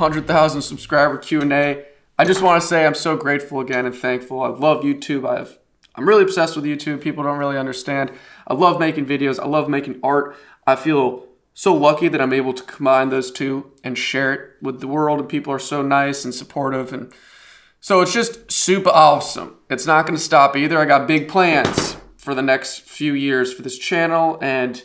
100,000 subscriber Q&A. I just want to say I'm so grateful again and thankful. I love YouTube. I'm really obsessed with YouTube. People don't really understand. I love making videos. I love making art. I feel so lucky that I'm able to combine those two and share it with the world, and people are so nice and supportive, and so it's just super awesome. It's not going to stop either. I got big plans for the next few years for this channel and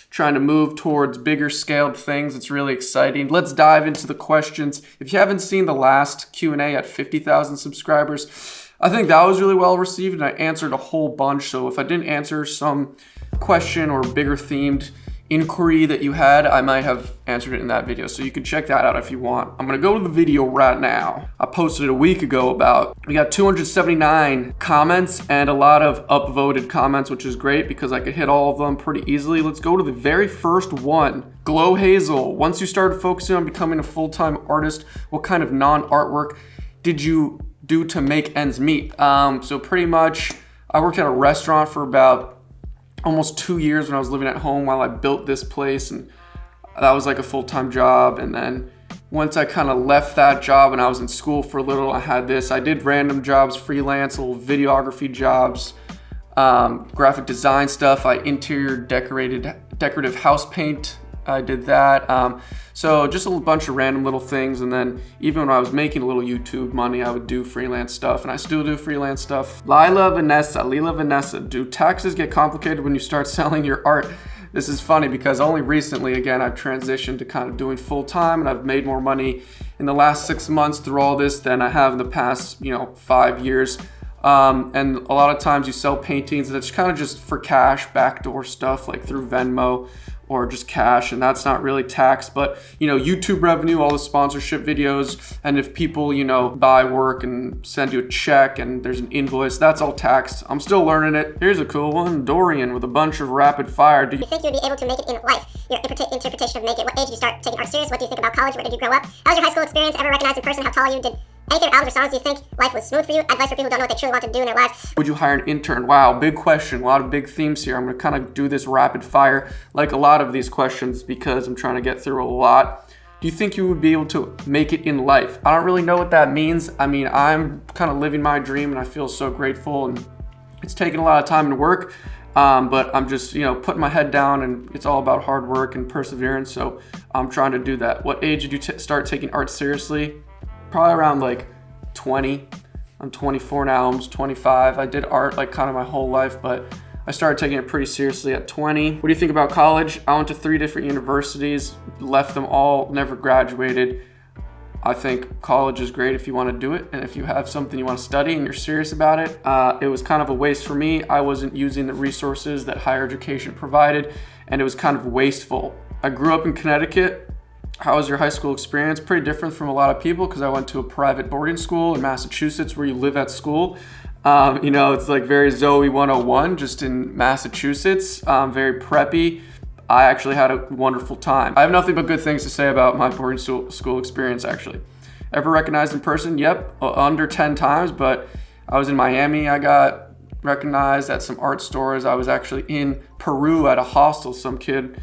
trying to move towards bigger scaled things. It's really exciting. Let's dive into the questions. If you haven't seen the last Q&A at 50,000 subscribers, I think that was really well received and I answered a whole bunch. So if I didn't answer some question or bigger themed inquiry that you had, I might have answered it in that video. So you can check that out if you want. I'm gonna go to the video right now. I posted it a week ago we got 279 comments and a lot of upvoted comments, which is great because I could hit all of them pretty easily. Let's go to the very first one. Glow Hazel, once you started focusing on becoming a full-time artist, what kind of non-artwork did you do to make ends meet? So pretty much, I worked at a restaurant for about almost 2 years when I was living at home while I built this place, and that was like a full-time job. And then once I kind of left that job and I was in school for a little, I had this. I did random jobs, freelance, little videography jobs, graphic design stuff. I interior decorative house paint. I did that. So just a bunch of random little things. And then even when I was making a little YouTube money, I would do freelance stuff, and I still do freelance stuff. Lila Vanessa, do taxes get complicated when you start selling your art? This is funny because only recently, again, I've transitioned to kind of doing full time, and I've made more money in the last 6 months through all this than I have in the past, 5 years. And a lot of times you sell paintings and it's kind of just for cash, backdoor stuff like through Venmo or just cash, and that's not really taxed. But YouTube revenue, all the sponsorship videos, and if people buy work and send you a check and there's an invoice, that's all taxed. I'm still learning it. Here's a cool one. Dorian with a bunch of rapid fire. Do you think you'd be able to make it in life? Your interpretation of make it. What age did you start taking art serious? What do you think about college? Where did you grow up? How was your high school experience? Ever recognized in person? How tall are you? Did any favorite albums or songs do you think life was smooth for you? Advice for people who don't know what they truly want to do in their lives. Would you hire an intern? Wow, big question. A lot of big themes here. I'm going to kind of do this rapid fire like a lot of these questions because I'm trying to get through a lot. Do you think you would be able to make it in life? I don't really know what that means. I mean, I'm kind of living my dream and I feel so grateful, and it's taken a lot of time and work. But I'm just, putting my head down, and it's all about hard work and perseverance. So I'm trying to do that. What age did you start taking art seriously? Probably around like 20. I'm 24 now, I'm 25. I did art like kind of my whole life, but I started taking it pretty seriously at 20. What do you think about college? I went to 3 different universities, left them all, never graduated. I think college is great if you want to do it, and if you have something you want to study and you're serious about it. It was kind of a waste for me. I wasn't using the resources that higher education provided, and it was kind of wasteful. I grew up in Connecticut. How was your high school experience? Pretty different from a lot of people because I went to a private boarding school in Massachusetts where you live at school. It's like very Zoe 101 just in Massachusetts, very preppy. I actually had a wonderful time. I have nothing but good things to say about my boarding school experience, actually. Ever recognized in person? Yep, under 10 times, but I was in Miami. I got recognized at some art stores. I was actually in Peru at a hostel. Some kid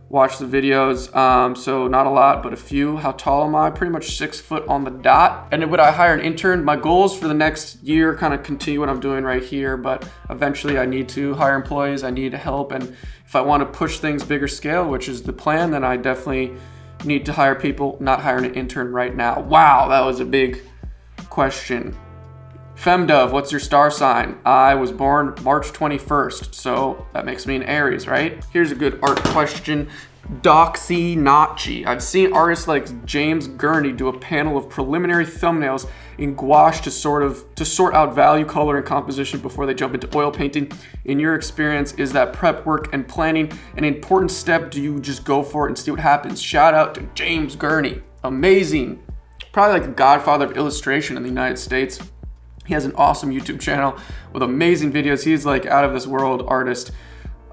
watched the videos, so not a lot, but a few. How tall am I? Pretty much 6 foot on the dot. And would I hire an intern? My goals for the next year kind of continue what I'm doing right here, but eventually I need to hire employees. I need help, and if I want to push things bigger scale, which is the plan, then I definitely need to hire people, not hire an intern right now. Wow, that was a big question. Femdove, what's your star sign? I was born March 21st, so that makes me an Aries, right? Here's a good art question. Doxy Nachi. I've seen artists like James Gurney do a panel of preliminary thumbnails in gouache to sort out value, color, and composition before they jump into oil painting. In your experience, is that prep work and planning an important step? Do you just go for it and see what happens? Shout out to James Gurney. Amazing. Probably like the godfather of illustration in the United States. He has an awesome YouTube channel with amazing videos. He's like out of this world artist.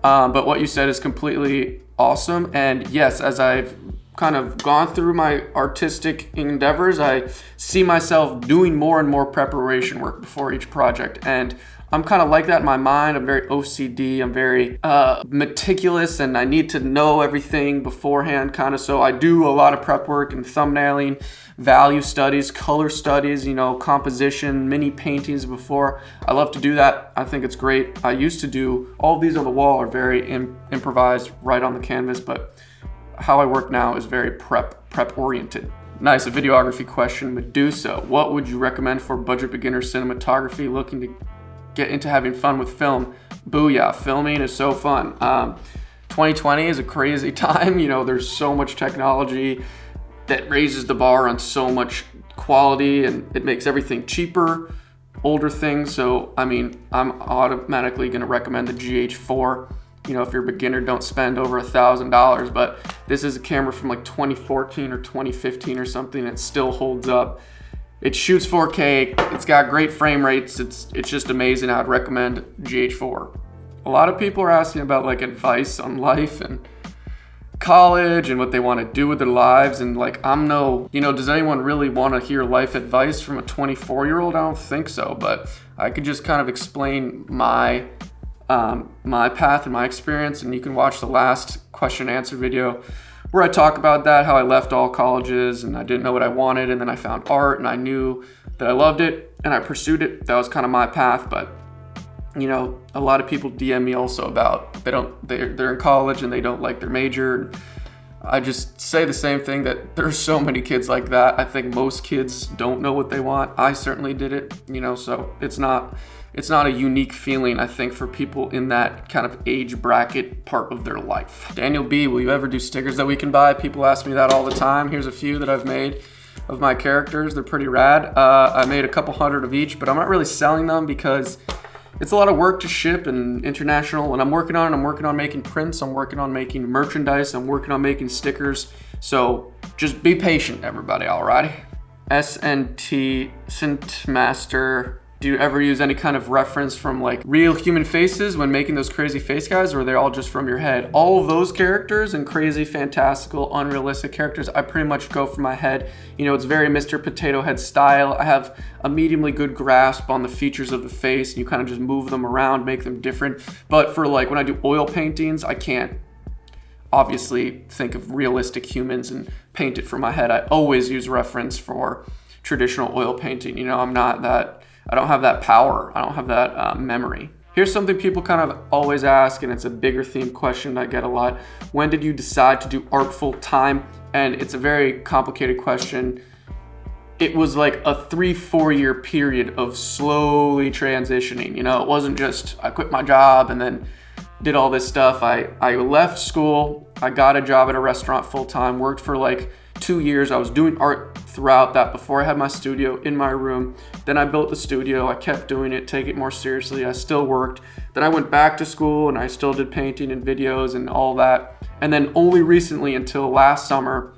But what you said is completely awesome. And yes, as I've kind of gone through my artistic endeavors, I see myself doing more and more preparation work before each project. And I'm kind of like that in my mind. I'm very OCD. I'm very meticulous, and I need to know everything beforehand, kind of. So I do a lot of prep work and thumbnailing, value studies, color studies, composition, mini paintings before. I love to do that. I think it's great. I used to do all of these on the wall are very improvised, right on the canvas, but how I work now is very prep oriented. Nice, a videography question. Medusa, what would you recommend for budget beginner cinematography looking to get into having fun with film? Booyah, filming is so fun. 2020 is a crazy time. There's so much technology that raises the bar on so much quality, and it makes everything cheaper, older things. So, I'm automatically going to recommend the GH4. If you're a beginner, don't spend over $1,000, but this is a camera from like 2014 or 2015 or something. It still holds up. It shoots 4K. It's got great frame rates. It's just amazing. I'd recommend GH4. A lot of people are asking about like advice on life and college and what they want to do with their lives. And like, does anyone really want to hear life advice from a 24-year-old? I don't think so, but I could just kind of explain my path and my experience, and you can watch the last question and answer video where I talk about that, how I left all colleges and I didn't know what I wanted, and then I found art and I knew that I loved it and I pursued it. That was kind of my path. But a lot of people DM me also about they're in college and they don't like their major. I just say the same thing, that there's so many kids like that. I think most kids don't know what they want. I certainly did it, so it's not a unique feeling, I think, for people in that kind of age bracket part of their life. Daniel B, will you ever do stickers that we can buy? People ask me that all the time. Here's a few that I've made of my characters. They're pretty rad. I made a couple hundred of each, but I'm not really selling them because it's a lot of work to ship and international, and I'm working on making prints, I'm working on making merchandise, I'm working on making stickers. So just be patient, everybody, alrighty? SNT, Scintmaster, do you ever use any kind of reference from like real human faces when making those crazy face guys, or are they all just from your head? All of those characters and crazy, fantastical, unrealistic characters, I pretty much go from my head. It's very Mr. Potato Head style. I have a mediumly good grasp on the features of the face, and you kind of just move them around, make them different. But for like when I do oil paintings, I can't obviously think of realistic humans and paint it from my head. I always use reference for traditional oil painting. I don't have that power. I don't have that memory. Here's something people kind of always ask, and it's a bigger themed question I get a lot. When did you decide to do art full time? And it's a very complicated question. It was like a 3-4 year period of slowly transitioning. It wasn't just I quit my job and then did all this stuff. I left school. I got a job at a restaurant full time, worked for like 2 years. I was doing art throughout that before I had my studio in my room. Then I built the studio. I kept doing it, take it more seriously. I still worked. Then I went back to school and I still did painting and videos and all that. And then only recently, until last summer,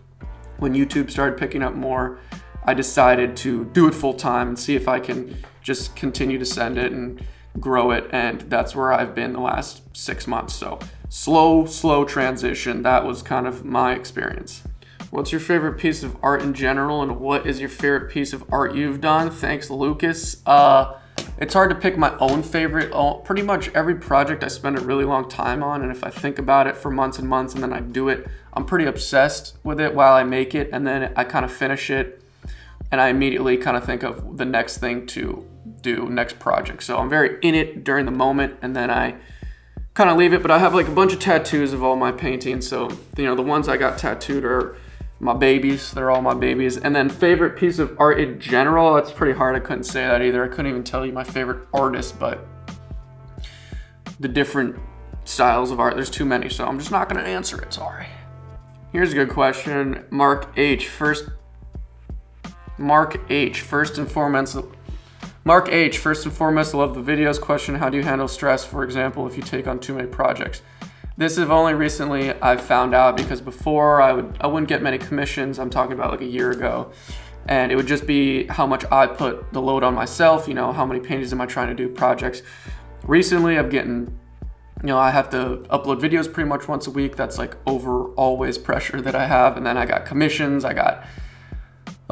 when YouTube started picking up more, I decided to do it full time and see if I can just continue to send it and grow it. And that's where I've been the last 6 months. So slow transition. That was kind of my experience. What's your favorite piece of art in general, and what is your favorite piece of art you've done? Thanks, Lucas. It's hard to pick my own favorite. Pretty much every project I spend a really long time on, and if I think about it for months and months and then I do it, I'm pretty obsessed with it while I make it, and then I kind of finish it, and I immediately kind of think of the next thing to do, next project. So I'm very in it during the moment, and then I kind of leave it. But I have like a bunch of tattoos of all my paintings, so the ones I got tattooed are my babies. They're all my babies. And then favorite piece of art in general, that's pretty hard. I couldn't say that either. I couldn't even tell you my favorite artist, but the different styles of art, there's too many, so I'm just not going to answer it. Sorry. Here's a good question. Mark H, first and foremost, I love the videos. Question, how do you handle stress, for example, if you take on too many projects? This is only recently I've found out, because before I wouldn't get many commissions. I'm talking about like a year ago. And it would just be how much I put the load on myself, how many paintings am I trying to do, projects. Recently I'm getting, I have to upload videos pretty much once a week. That's like always pressure that I have. And then I got commissions, I got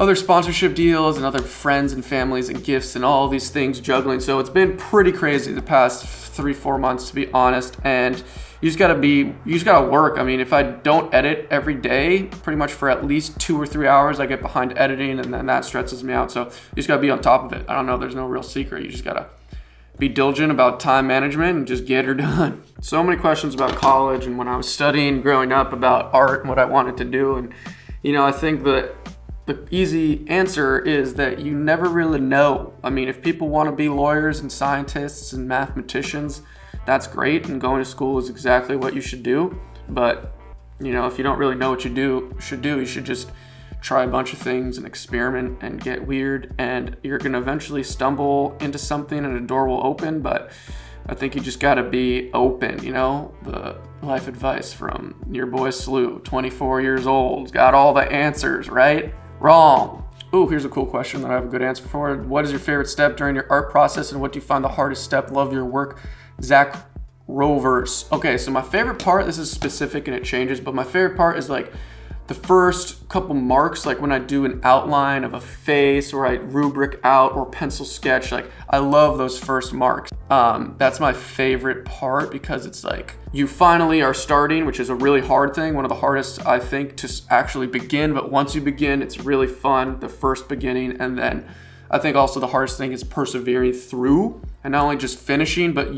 other sponsorship deals and other friends and families and gifts and all these things juggling. So it's been pretty crazy the past 3-4 months, to be honest. And you just gotta work. I mean, if I don't edit every day, pretty much for at least 2 or 3 hours, I get behind editing, and then that stresses me out. So you just gotta be on top of it. I don't know, there's no real secret. You just gotta be diligent about time management and just get her done. So many questions about college and when I was studying growing up about art and what I wanted to do. And, I think that the easy answer is that you never really know. I mean, if people want to be lawyers and scientists and mathematicians, that's great, and going to school is exactly what you should do. But, if you don't really know what you should just try a bunch of things and experiment and get weird, and you're going to eventually stumble into something and a door will open. But I think you just got to be open, the life advice from your boy SLEW, 24 years old, got all the answers, right? Wrong. Ooh, here's a cool question that I have a good answer for. What is your favorite step during your art process, and what do you find the hardest step? Love your work, Zach Rovers. Okay, so my favorite part, this is specific and it changes, but my favorite part is like the first couple marks, like when I do an outline of a face or I rubric out or pencil sketch, like I love those first marks. That's my favorite part because it's like you finally are starting, which is a really hard thing. One of the hardest, I think, to actually begin. But once you begin, it's really fun, the first beginning. And then I think also the hardest thing is persevering through and not only just finishing, but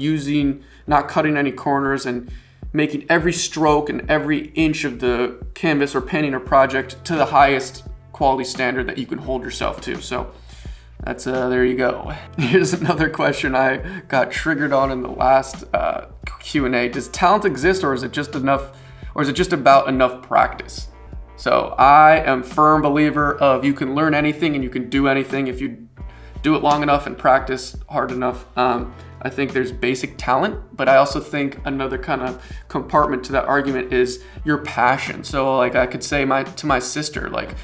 not cutting any corners and making every stroke and every inch of the canvas or painting or project to the highest quality standard that you can hold yourself to. So that's there you go. Here's another question I got triggered on in the last Q&A. Does talent exist, or is it just about enough practice? So I am firm believer of you can learn anything and you can do anything if you do it long enough and practice hard enough. I think there's basic talent, but I also think another kind of compartment to that argument is your passion. So like I could say to my sister, like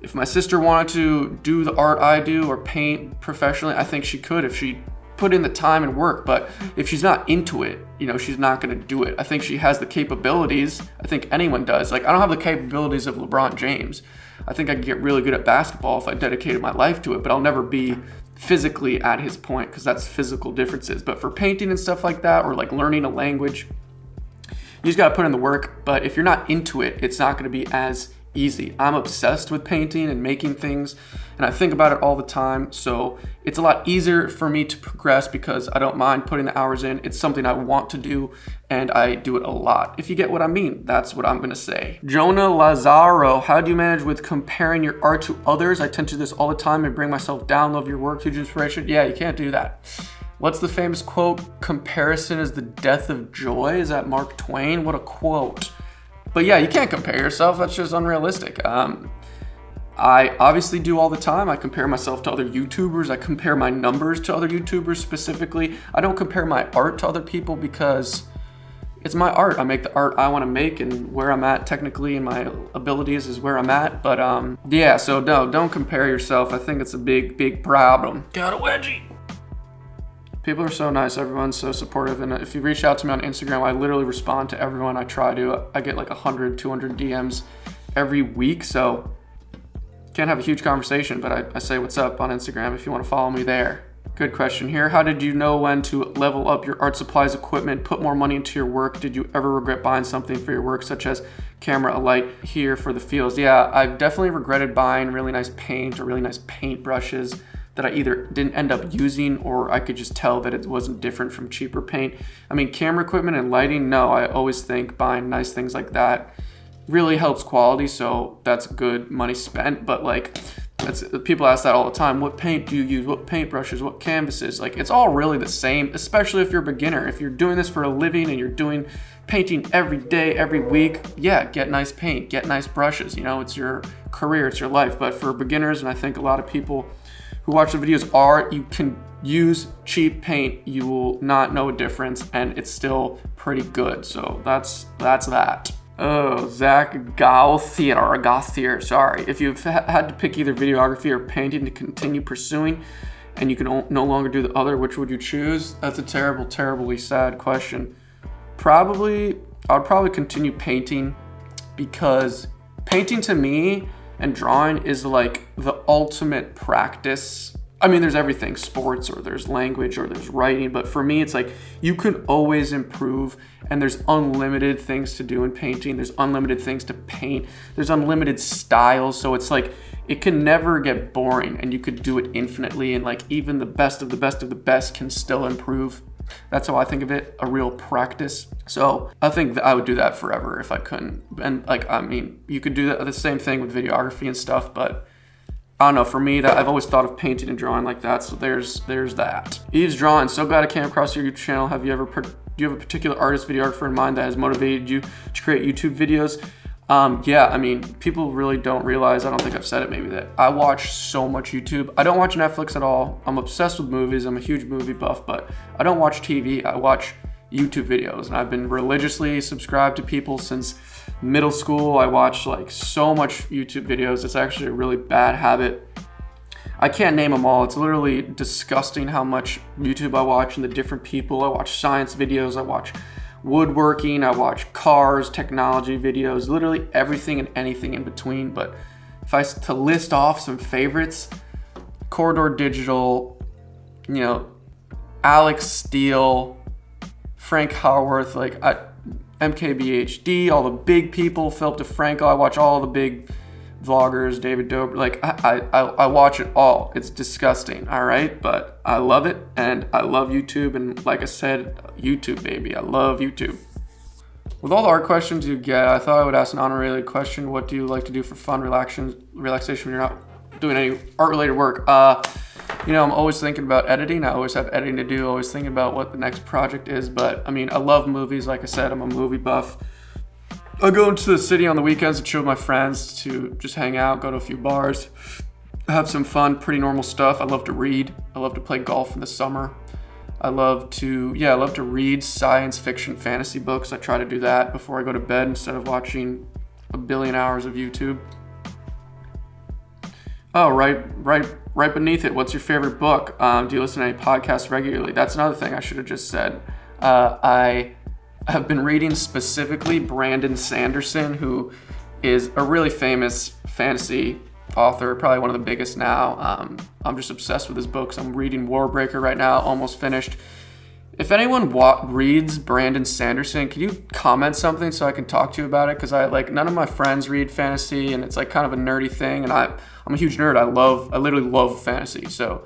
if my sister wanted to do the art I do or paint professionally, I think she could if she put in the time and work. But if she's not into it, she's not gonna do it. I think she has the capabilities. I think anyone does. Like I don't have the capabilities of LeBron James. I think I could get really good at basketball if I dedicated my life to it, but I'll never be physically at his point because that's physical differences. But for painting and stuff like that, or like learning a language, you just gotta put in the work. But if you're not into it, it's not gonna be as easy. I'm obsessed with painting and making things, and I think about it all the time. So it's a lot easier for me to progress because I don't mind putting the hours in. It's something I want to do, and I do it a lot. If you get what I mean, that's what I'm gonna say. Jonah Lazaro, how do you manage with comparing your art to others? I tend to do this all the time and bring myself down. Love your work, huge inspiration. Yeah, you can't do that. What's the famous quote? Comparison is the death of joy. Is that Mark Twain? What a quote. But yeah, you can't compare yourself. That's just unrealistic. I obviously do all the time. I compare myself to other YouTubers. I compare my numbers to other YouTubers specifically. I don't compare my art to other people because it's my art. I make the art I want to make, and where I'm at technically and my abilities is where I'm at. But yeah, so no, don't compare yourself. I think it's a big problem. Got a wedgie. People are so nice. Everyone's so supportive. And if you reach out to me on Instagram, I literally respond to everyone. I try to. I get like 100, 200 DMs every week. So can't have a huge conversation, but I say what's up on Instagram if you want to follow me there. Good question here. How did you know when to level up your art supplies, equipment, put more money into your work? Did you ever regret buying something for your work, such as camera, a light here for the feels? Yeah, I've definitely regretted buying really nice paint or really nice paint brushes that I either didn't end up using or I could just tell that it wasn't different from cheaper paint. I mean, camera equipment and lighting, no, I always think buying nice things like that really helps quality, so that's good money spent. But like, people ask that all the time. What paint do you use? What paint brushes? What canvases? Like, it's all really the same, especially if you're a beginner. If you're doing this for a living and you're doing painting every day, every week, yeah, get nice paint, get nice brushes. It's your career, it's your life. But for beginners, and I think a lot of people who watch the videos you can use cheap paint. You will not know a difference, and it's still pretty good. So that's that. Oh, Zach Gauthier, sorry. If you've had to pick either videography or painting to continue pursuing, and you can no longer do the other, which would you choose? That's a terribly sad question. I would probably continue painting, because painting to me and drawing is like the ultimate practice. I mean, there's everything, sports, or there's language, or there's writing, but for me, it's like you can always improve, and there's unlimited things to do in painting. There's unlimited things to paint. There's unlimited styles, so it's like it can never get boring, and you could do it infinitely, and like even the best of the best of the best can still improve. That's how I think of it, a real practice. So I think that I would do that forever if I couldn't. And like, I mean, you could do the same thing with videography and stuff, but I don't know, for me, that I've always thought of painting and drawing like that, so there's that. Eve's Drawing, so glad I came across your YouTube channel. Do you have a particular artist, videographer in mind that has motivated you to create YouTube videos? Yeah, I mean, people really don't realize, I don't think I've said it maybe, that I watch so much YouTube. I don't watch Netflix at all. I'm obsessed with movies. I'm a huge movie buff, but I don't watch TV. I watch YouTube videos, and I've been religiously subscribed to people since middle school. I watch like so much YouTube videos. It's actually a really bad habit. I can't name them all. It's literally disgusting how much YouTube I watch and the different people. I watch science videos. I watch woodworking. I watch cars, technology videos, literally everything and anything in between. But if I was to list off some favorites, Corridor Digital, Alex Steele, Frank Howarth, like MKBHD, all the big people, Philip DeFranco. I watch all the big vloggers, David Dobrik. Like I watch it all. It's disgusting, all right? But I love it, and I love YouTube, and like I said, YouTube, baby. I love YouTube. With all the art questions you get, I thought I would ask an honorary question. What do you like to do for fun, relaxation when you're not doing any art-related work? I'm always thinking about editing. I always have editing to do, always thinking about what the next project is. But I mean, I love movies. Like I said, I'm a movie buff. I go into the city on the weekends to chill with my friends, to just hang out, go to a few bars, have some fun, pretty normal stuff. I love to read. I love to play golf in the summer. I love to read science fiction, fantasy books. I try to do that before I go to bed instead of watching a billion hours of YouTube. Oh, right beneath it, what's your favorite book? Do you listen to any podcasts regularly? That's another thing I should have just said. I have been reading specifically Brandon Sanderson, who is a really famous fantasy author, probably one of the biggest now. I'm just obsessed with his books. I'm reading Warbreaker right now, almost finished. If anyone reads Brandon Sanderson, can you comment something so I can talk to you about it? Because none of my friends read fantasy, and it's like kind of a nerdy thing, and I'm a huge nerd. I literally love fantasy. So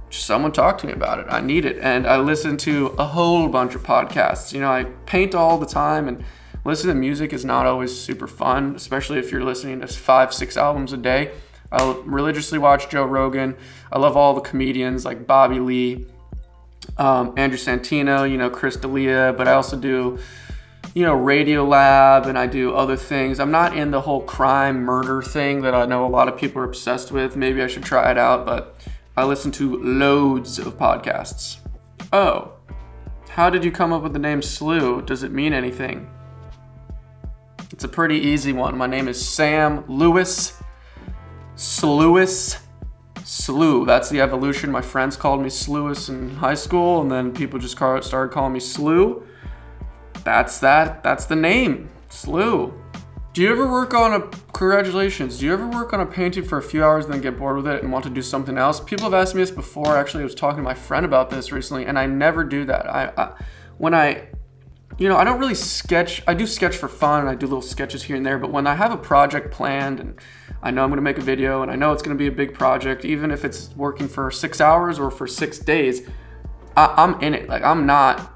just someone talk to me about it. I need it. And I listen to a whole bunch of podcasts. I paint all the time, and listening to music is not always super fun, especially if you're listening to 5-6 albums a day. I religiously watch Joe Rogan. I love all the comedians like Bobby Lee, Andrew Santino, Chris D'Elia, but I also do, Radio Lab, and I do other things. I'm not in the whole crime murder thing that I know a lot of people are obsessed with. Maybe I should try it out, but I listen to loads of podcasts. Oh, how did you come up with the name SLEW? Does it mean anything? It's a pretty easy one. My name is Sam Lewis. SLEW. That's the evolution. My friends called me Slewis in high school, and then people just started calling me SLEW. That's the name, SLEW. Do you ever work on congratulations, do you ever work on a painting for a few hours and then get bored with it and want to do something else? People have asked me this before. Actually, I was talking to my friend about this recently, and I never do that. I don't really sketch. I do sketch for fun. I do little sketches here and there, but when I have a project planned and I know I'm going to make a video and I know it's going to be a big project, even if it's working for 6 hours or for 6 days, I'm in it. Like I'm not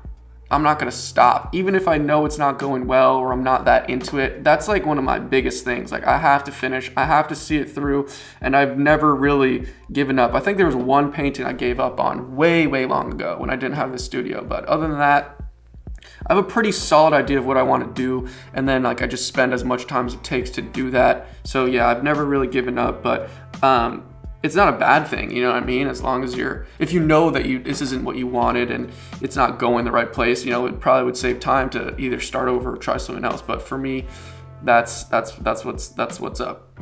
going to stop. Even if I know it's not going well or I'm not that into it, that's like one of my biggest things. Like I have to finish, I have to see it through, and I've never really given up. I think there was one painting I gave up on way, way long ago when I didn't have the studio, but other than that, I have a pretty solid idea of what I want to do, and then I just spend as much time as it takes to do that. So yeah, I've never really given up, but it's not a bad thing, you know what I mean? As long as if you know that this isn't what you wanted and it's not going the right place, it probably would save time to either start over or try something else. But for me, that's what's up.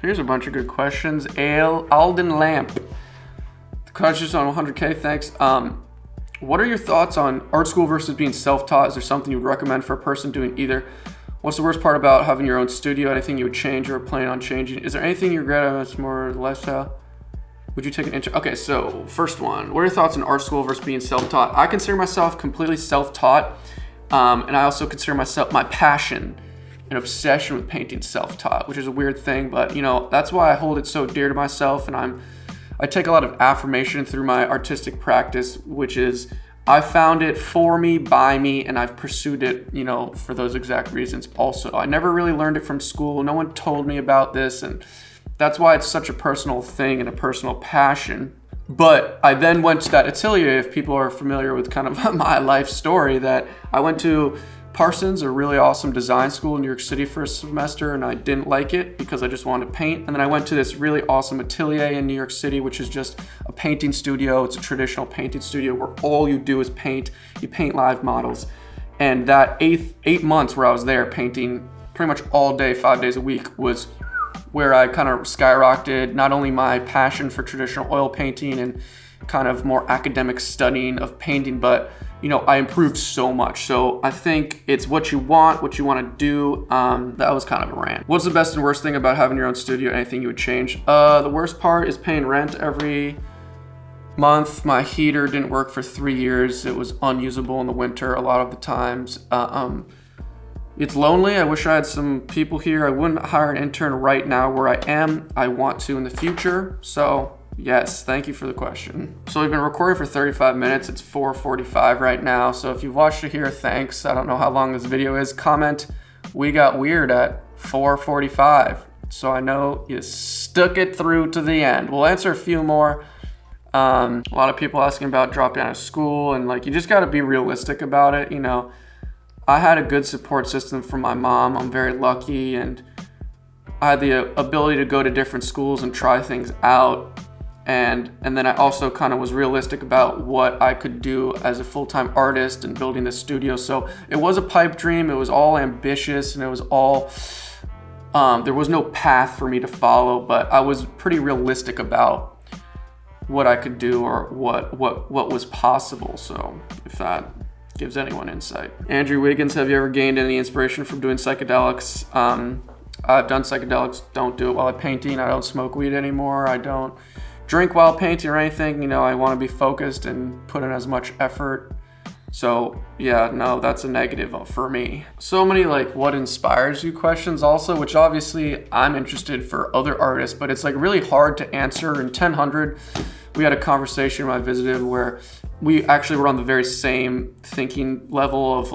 Here's a bunch of good questions. Alden Lamp. The question's on 100K, thanks. What are your thoughts on art school versus being self-taught? Is there something you would recommend for a person doing either? What's the worst part about having your own studio? Anything you would change or plan on changing? Is there anything you regret about more lifestyle? Would you take an intro? Okay, so first one. What are your thoughts on art school versus being self-taught? I consider myself completely self-taught, and I also consider myself my passion and obsession with painting self-taught, which is a weird thing, but that's why I hold it so dear to myself, and I take a lot of affirmation through my artistic practice, which is I found it for me, by me, and I've pursued it, for those exact reasons also. I never really learned it from school. No one told me about this, and that's why it's such a personal thing and a personal passion. But I then went to that atelier, if people are familiar with kind of my life story, that I went to Parsons, a really awesome design school in New York City for a semester, and I didn't like it because I just wanted to paint. And then I went to this really awesome atelier in New York City, which is just a painting studio. It's a traditional painting studio where all you do is paint. You paint live models. And that eight months where I was there painting pretty much all day, 5 days a week, was where I kind of skyrocketed not only my passion for traditional oil painting and kind of more academic studying of painting, but I improved so much. So I think it's what you want to do. That was kind of a rant. What's the best and worst thing about having your own studio? Anything you would change? The worst part is paying rent every month. My heater didn't work for 3 years. It was unusable in the winter a lot of the times. It's lonely. I wish I had some people here. I wouldn't hire an intern right now where I am. I want to in the future. So yes, thank you for the question. So we've been recording for 35 minutes. It's 4:45 right now. So if you've watched it here, thanks. I don't know how long this video is. Comment, we got weird at 4:45. So I know you stuck it through to the end. We'll answer a few more. A lot of people asking about dropping out of school, and you just got to be realistic about it. I had a good support system from my mom. I'm very lucky, and I had the ability to go to different schools and try things out. And then I also kind of was realistic about what I could do as a full-time artist and building this studio. So it was a pipe dream. It was all ambitious, and it was all, there was no path for me to follow, but I was pretty realistic about what I could do or what was possible. So if that gives anyone insight. Andrew Wiggins, have you ever gained any inspiration from doing psychedelics? I've done psychedelics, don't do it while I'm painting. I don't smoke weed anymore. I don't drink while painting or anything. I want to be focused and put in as much effort. So yeah, no, that's a negative for me. So many what inspires you questions also, which obviously I'm interested for other artists, but it's really hard to answer. In 1000, we had a conversation when I visited where we actually were on the very same thinking level of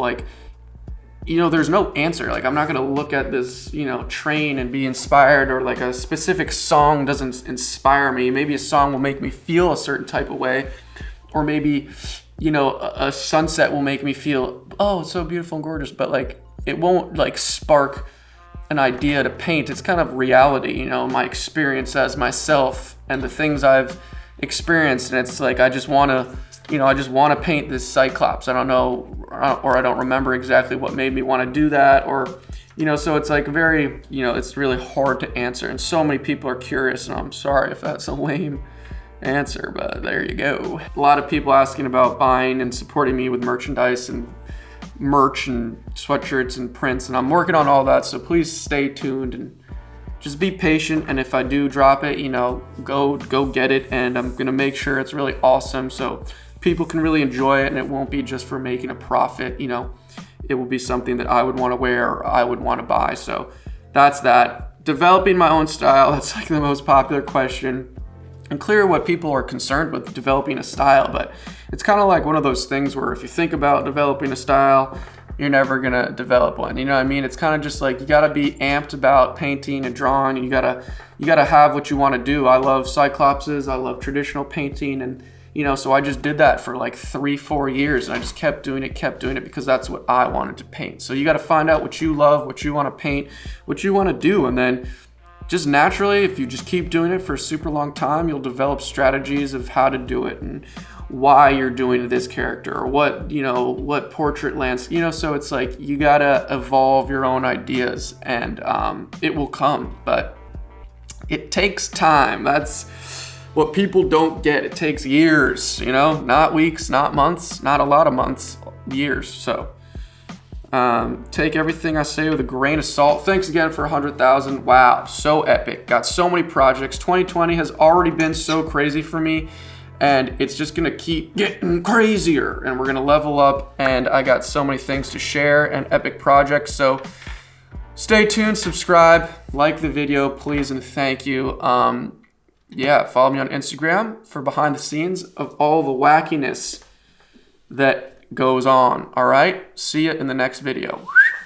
there's no answer. I'm not going to look at this, train and be inspired, or a specific song doesn't inspire me. Maybe a song will make me feel a certain type of way, or maybe, a sunset will make me feel, oh, it's so beautiful and gorgeous, but it won't spark an idea to paint. It's kind of reality, my experience as myself and the things I've experienced. And it's I just want to paint this Cyclops. I don't know, or I don't remember exactly what made me want to do that, or, so it's very, it's really hard to answer. And so many people are curious, and I'm sorry if that's a lame answer, but there you go. A lot of people asking about buying and supporting me with merchandise and merch and sweatshirts and prints, and I'm working on all that. So please stay tuned and just be patient. And if I do drop it, go get it. And I'm going to make sure it's really awesome, so people can really enjoy it, and it won't be just for making a profit. It will be something that I would want to wear or I would want to buy. So that's that. Developing my own style, that's the most popular question. And clear what people are concerned with developing a style, but it's kind of one of those things where if you think about developing a style, you're never gonna develop one. You know what I mean? It's kind of just you gotta be amped about painting and drawing, and you gotta have what you want to do. I love Cyclopses, I love traditional painting, and so I just did that for 3-4 years, and I just kept doing it because that's what I wanted to paint. So you got to find out what you love, what you want to paint, what you want to do, and then just naturally, if you just keep doing it for a super long time, you'll develop strategies of how to do it and why you're doing this character, or what portrait landscape, so it's you gotta evolve your own ideas, and it will come, but it takes time. That's what people don't get. It takes years, not weeks, not months, not a lot of months, years. So Take everything I say with a grain of salt. Thanks again for 100,000. Wow, so epic. Got so many projects. 2020 has already been so crazy for me, and it's just gonna keep getting crazier, and we're gonna level up, and I got so many things to share and epic projects. So stay tuned, subscribe, like the video, please, and thank you. Yeah, follow me on Instagram for behind the scenes of all the wackiness that goes on. All right, see you in the next video.